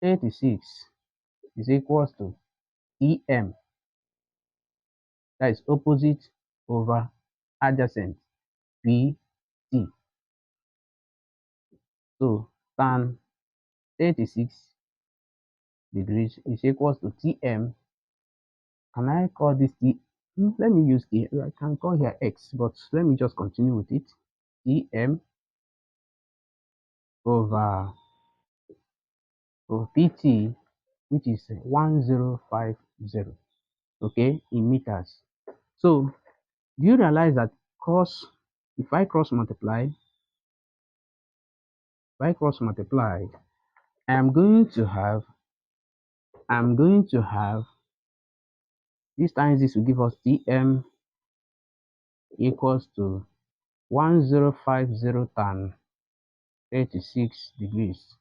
36 is equals to TM, that is opposite over adjacent, PT. So tan 36 degrees is equals to TM. Can I call this T? Let me use T. I can call here X, but let me just continue with it. TM over PT, which is 1050, okay, in meters. So do you realize that if I cross multiply, I am going to have this times this will give us TM equals to 1050 tan 36 degrees.